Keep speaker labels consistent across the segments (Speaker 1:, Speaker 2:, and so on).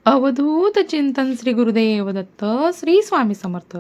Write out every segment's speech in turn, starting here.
Speaker 1: अवधूत चिंतन श्री गुरुदेव दत्त श्री स्वामी समर्थ.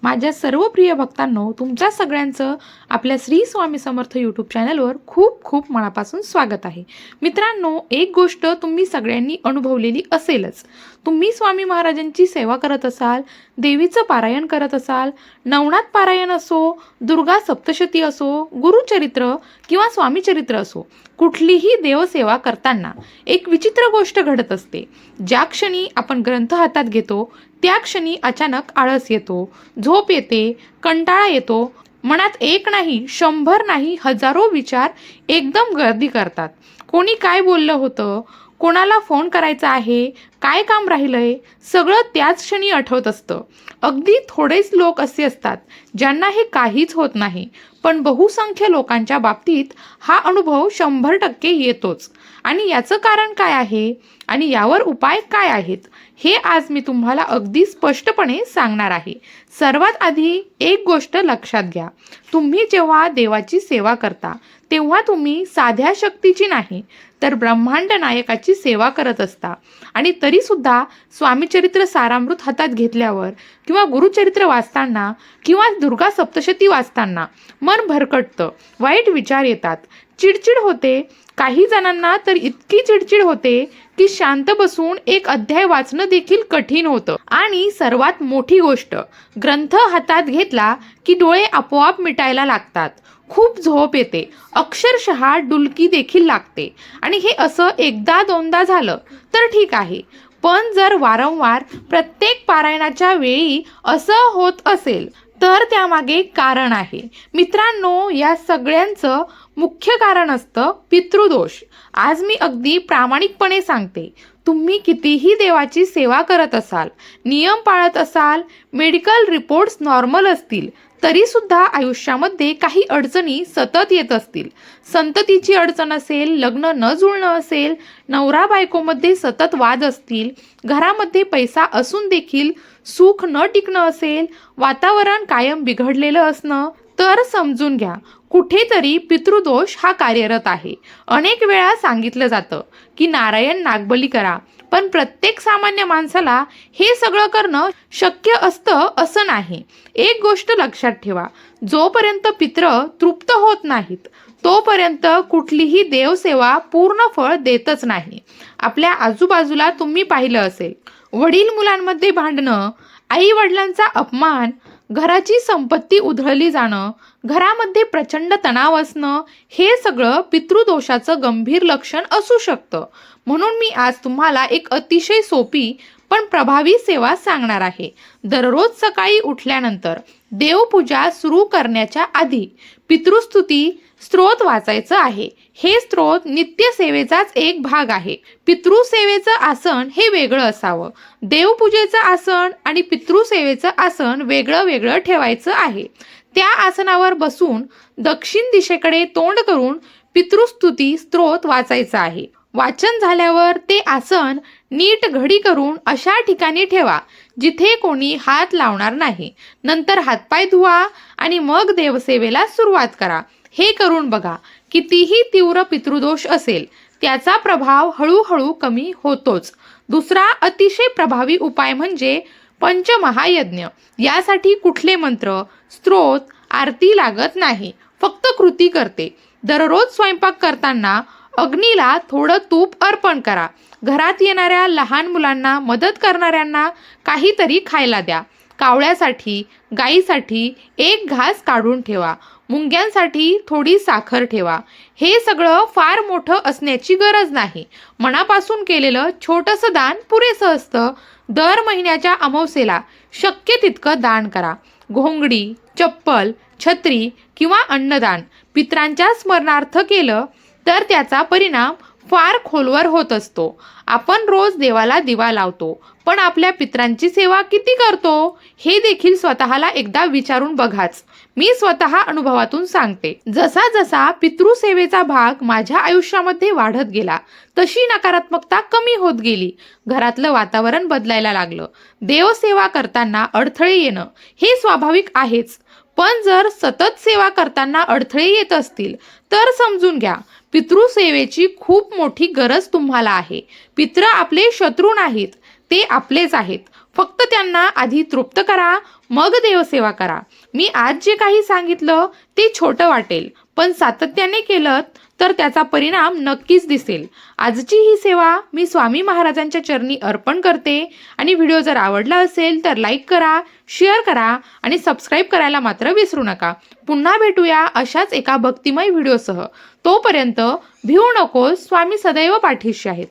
Speaker 1: माझ्या सर्व प्रिय भक्तांनो, तुमच्या सगळ्यांचं आपल्या श्री स्वामी समर्थ यूट्यूब चॅनलवर खूप खूप मनापासून स्वागत आहे. मित्रांनो, एक गोष्ट तुम्ही सगळ्यांनी अनुभवलेली असेलच. तुम्ही स्वामी महाराजांची सेवा करत असाल, देवीचं पारायण करत असाल, नवनाथ पारायण असो, दुर्गा सप्तशती असो, गुरुचरित्र किंवा स्वामीचरित्र असो, कुठलीही देवसेवा करताना एक विचित्र गोष्ट घडत असते. ज्या क्षणी आपण ग्रंथ हातात घेतो त्या क्षणी अचानक आळस येतो, झोप येते, कंटाळा येतो. मनात एक नाही, 100 नाही, हजारो विचार एकदम गर्दी करतात. कोणी काय बोललं होतं, कोणाला फोन करायचा आहे, काय काम राहिलंय, सगळं त्याच क्षणी आठवत असतं. अगदी थोडेच लोक असे असतात ज्यांना हे काहीच होत नाही, पण बहुसंख्य लोकांच्या बाबतीत हा अनुभव 100% येतोच. आणि याचं कारण काय आहे आणि यावर उपाय काय आहेत, हे आज मी तुम्हाला अगदी स्पष्टपणे सांगणार आहे. सर्वात आधी एक गोष्ट लक्षात घ्या. तुम्ही जेव्हा देवाची सेवा करता तेव्हा तुम्ही साध्या शक्तीची नाही तर ब्रह्मांड नायकाची सेवा करत असता. आणि तरीसुद्धा स्वामीचरित्र सारामृत हातात घेतल्यावर किंवा गुरुचरित्र वाचताना किंवा दुर्गा सप्तशती वाचताना मन भरकटतं, वाईट विचार येतात, चिडचिड होते. काही जणांना तर इतकी चिडचिड होते की शांत बसून एक अध्याय वाचणं देखील कठीण होतं. आणि सर्वात मोठी गोष्ट, ग्रंथ हातात घेतला की डोळे आपोआप मिटायला लागतात, खूप झोप येते, अक्षरशः डुलकी देखील लागते. आणि हे असं एकदा दोनदा झालं तर ठीक आहे, पण जर वारंवार प्रत्येक पारायणाच्या वेळी असं होत असेल तर त्यामागे कारण आहे. मित्रांनो, या सगळ्यांचं मुख्य कारण असतं पितृदोष. आज मी अगदी प्रामाणिकपणे सांगते, तुम्ही कितीही देवाची सेवा करत असाल, नियम पाळत असाल, मेडिकल रिपोर्ट्स नॉर्मल असतील, तरीसुद्धा आयुष्यामध्ये काही अडचणी सतत येत असतील. संततीची अडचण असेल, लग्न न जुळणं असेल, नवरा बायकोमध्ये सतत वाद असतील, घरामध्ये पैसा असून देखील सुख न टिकणं असेल, वातावरण कायम बिघडलेलं असणं, तर समजून घ्या, कुठेतरी पितृदोष हा कार्यरत आहे. अनेक वेळा सांगितलं जातं की नारायण नागबली करा, पण प्रत्येक सामान्य माणसाला हे सगळं करणं शक्य असतं असं नाही. एक गोष्ट लक्षात ठेवा, जोपर्यंत पित्र तृप्त होत नाहीत तोपर्यंत कुठलीही देवसेवा पूर्ण फळ देतच नाही. आपल्या आजूबाजूला तुम्ही पाहिलं असेल, वडील मुलांमध्ये भांडणं, आई वडिलांचा अपमान, घराची संपत्ती उधळली जाणं, घरामध्ये प्रचंड तणाव असणं, हे सगळं पितृदोषाचं गंभीर लक्षण असू शकतं. म्हणून मी आज तुम्हाला एक अतिशय सोपी पण प्रभावी सेवा सांगणार आहे. दररोज सकाळी उठल्यानंतर देवपूजा सुरू करण्याच्या आधी पितृस्तुती स्तोत्र वाचायचं आहे. हे स्तोत्र नित्यसेवेचाच एक भाग आहे. पितृसेवेचं आसन हे वेगळं असावं, देवपूजेचं आसन आणि पितृसेवेचं आसन वेगळं वेगळं ठेवायचं आहे. त्या आसनावर बसून दक्षिण दिशेकडे तोंड करून पितृस्तुती स्तोत्र वाचायचं आहे. वाचन झाल्यावर ते आसन नीट घडी करून अशा ठिकाणी ठेवा जिथे कोणी हात लावणार नाही. नंतर हातपाय धुवा आणि मग देवसेवेला सुरुवात करा. हे करून बघा, कितीही तीव्र पितृदोष असेल त्याचा प्रभाव हळूहळू कमी होतोच. दुसरा अतिशय प्रभावी उपाय म्हणजे पंचमहायज्ञ. यासाठी कुठले मंत्र, स्तोत्र, आरती लागत नाही, फक्त कृती करते. दररोज स्वयंपाक करताना अग्नीला थोडं तूप अर्पण करा. घरात येणाऱ्या लहान मुलांना, मदत करणाऱ्यांना काहीतरी खायला द्या. कावळ्यासाठी, गाईसाठी एक घास काढून ठेवा. मुंग्यांसाठी थोडी साखर ठेवा. हे सगळं फार मोठं असण्याची गरज नाही. मनापासून केलेलं छोटंसं दान पुरेसं असतं. दर महिन्याच्या अमावस्येला शक्य तितकं दान करा. घोंगडी, चप्पल, छत्री किंवा अन्नदान पितरांच्या स्मरणार्थ केलं तर त्याचा परिणाम फार खोलवर होत असतो. आपण रोज देवाला दिवा लावतो, पण आपल्या पितरांची सेवा किती करतो हे देखील स्वतःला एकदा विचारून बघाच. मी स्वतः अनुभवातून सांगते, जसा जसा पितृसेवेचा भाग माझ्या आयुष्यामध्ये वाढत गेला तशी नकारात्मकता कमी होत गेली. घरातलं वातावरण बदलायला लागलं. देवसेवा करताना अडथळे येणं हे स्वाभाविक आहेच, पण जर सतत सेवा करताना अडथळे येत असतील तर समजून घ्या, पितृसेवेची खूप मोठी गरज तुम्हाला आहे. पितृ आपले शत्रू नाहीत, ते आपलेच आहेत. फक्त त्यांना आधी तृप्त करा, मग देवसेवा करा. मी आज जे काही सांगितलं ते छोटं वाटेल, पण सातत्याने केलं तर त्याचा परिणाम नक्कीच दिसेल. आजची ही सेवा मी स्वामी महाराजांच्या चरणी अर्पण करते. आणि व्हिडिओ जर आवडला असेल तर लाईक करा, शेअर करा आणि सबस्क्राईब करायला मात्र विसरू नका. पुन्हा भेटूया अशाच एका भक्तिमय व्हिडिओसह. तोपर्यंत भिवू नकोस, स्वामी सदैव पाठीशी आहेत.